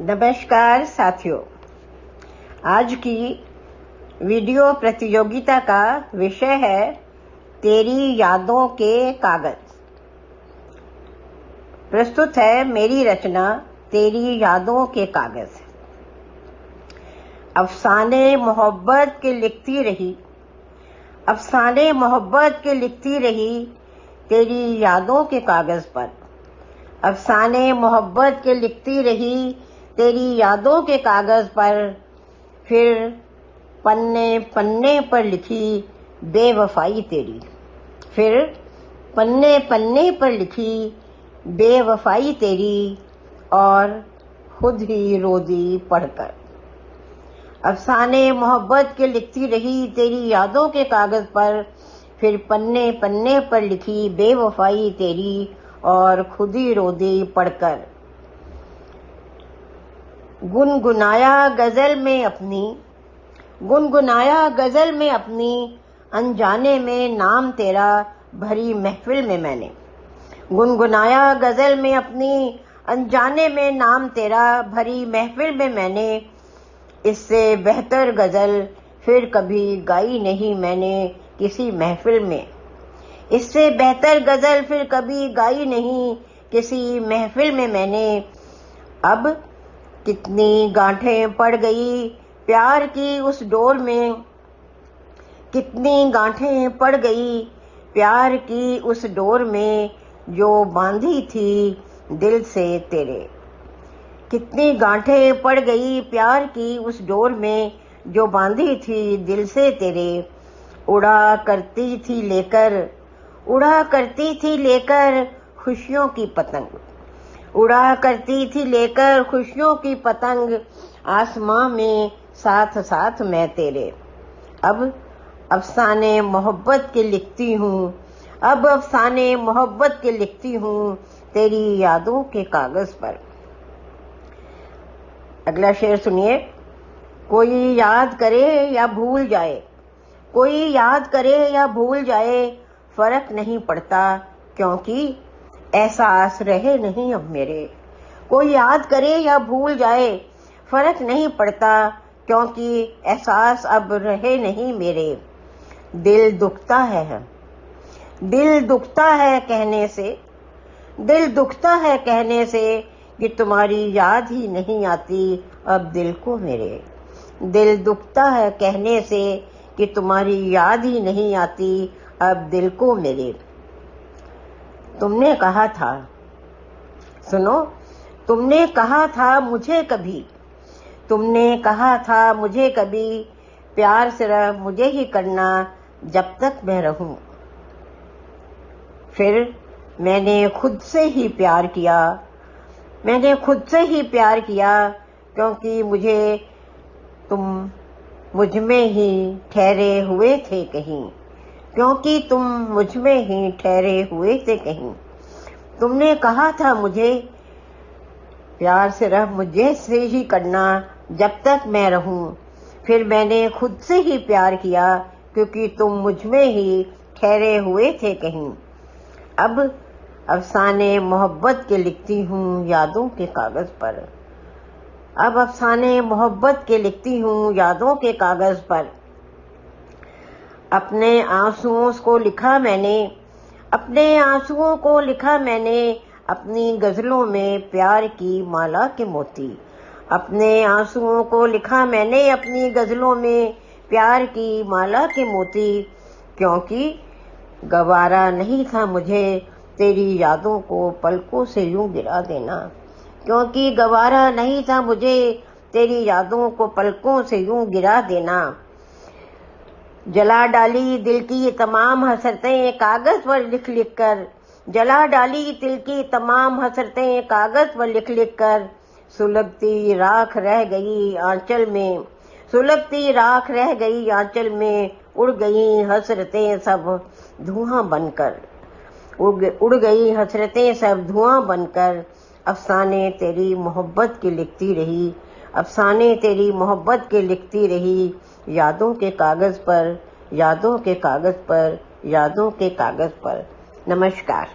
नमस्कार साथियों, आज की वीडियो प्रतियोगिता का विषय है तेरी यादों के कागज। प्रस्तुत है मेरी रचना तेरी यादों के कागज। अफसाने मोहब्बत के लिखती रही, अफसाने मोहब्बत के लिखती रही तेरी यादों के कागज पर। अफसाने मोहब्बत के लिखती रही तेरी यादों के कागज पर। फिर पन्ने पन्ने पर लिखी बेवफाई तेरी, फिर पन्ने पन्ने पर लिखी बेवफाई तेरी और खुद ही रो दी पढ़कर। अफसाने मोहब्बत के लिखती रही तेरी यादों के कागज पर। फिर पन्ने पन्ने पर लिखी बेवफाई तेरी और खुद ही रो दी पढ़कर। गुनगुनाया गजल में अपनी, गुनगुनाया गजल में अपनी, अनजाने में नाम तेरा भरी महफिल में मैंने। गुनगुनाया गजल में अपनी, अनजाने में नाम तेरा भरी महफिल में मैंने। इससे बेहतर गजल फिर कभी गाई नहीं मैंने किसी महफिल में। इससे बेहतर गजल फिर कभी गाई नहीं किसी महफिल में मैंने। अब कितनी गांठें पड़ गई प्यार की उस डोर में, कितनी गांठें पड़ गई प्यार की उस डोर में जो बांधी थी दिल से तेरे। कितनी गांठें पड़ गई प्यार की उस डोर में जो बांधी थी दिल से तेरे। उड़ा करती थी लेकर, उड़ा करती थी लेकर खुशियों की पतंग, उड़ा करती थी लेकर खुशियों की पतंग आसमां में साथ साथ मैं तेरे। अब अफसाने मोहब्बत के लिखती हूँ, अब अफसाने मोहब्बत के लिखती हूँ तेरी यादों के कागज पर। अगला शेर सुनिए। कोई याद करे या भूल जाए, कोई याद करे या भूल जाए, फर्क नहीं पड़ता क्योंकि एहसास रहे नहीं अब मेरे। कोई याद करे या भूल जाए, फर्क नहीं पड़ता क्योंकि एहसास अब रहे नहीं मेरे। दिल दुखता है, दिल दुखता है कहने से, दिल दुखता है कहने से कि तुम्हारी याद ही नहीं आती अब दिल को मेरे। दिल दुखता है कहने से कि तुम्हारी याद ही नहीं आती अब दिल को मेरे। तुमने कहा था, सुनो, तुमने कहा था मुझे कभी, तुमने कहा था मुझे कभी, प्यार सिर्फ मुझे ही करना जब तक मैं रहूं। फिर मैंने खुद से ही प्यार किया, मैंने खुद से ही प्यार किया क्योंकि मुझे तुम मुझ में ही ठहरे हुए थे कहीं, क्योंकि तुम मुझ में ही ठहरे हुए थे कहीं। तुमने कहा था मुझे प्यार सिर्फ मुझे से ही करना जब तक मैं रहूं। फिर मैंने खुद से ही प्यार किया क्योंकि तुम मुझ में ही ठहरे हुए थे कहीं। अब अफसाने मोहब्बत के लिखती हूँ यादों के कागज पर। अब अफसाने मोहब्बत के लिखती हूँ यादों के कागज पर। अपने आंसुओं को लिखा मैंने, अपने आंसुओं को लिखा मैंने अपनी गजलों में प्यार की माला के मोती। अपने आंसुओं को लिखा मैंने अपनी गजलों में प्यार की माला के मोती। क्योंकि गवारा नहीं था मुझे तेरी यादों को पलकों से यूं गिरा देना, क्योंकि गवारा नहीं था मुझे तेरी यादों को पलकों से यूं गिरा देना। जला डाली दिल की तमाम हसरतें कागज पर लिख लिख कर, जला डाली दिल की तमाम हसरतें कागज पर लिख लिख कर। सुलगती राख रह गई आंचल में, सुलगती राख रह गई आंचल में, उड़ गई हसरतें सब धुआं बनकर, उड़ गई हसरतें सब धुआं बनकर। अफसाने तेरी मोहब्बत की लिखती रही, अफसाने तेरी मोहब्बत के लिखती रही यादों के कागज पर, यादों के कागज पर, यादों के कागज पर। नमस्कार।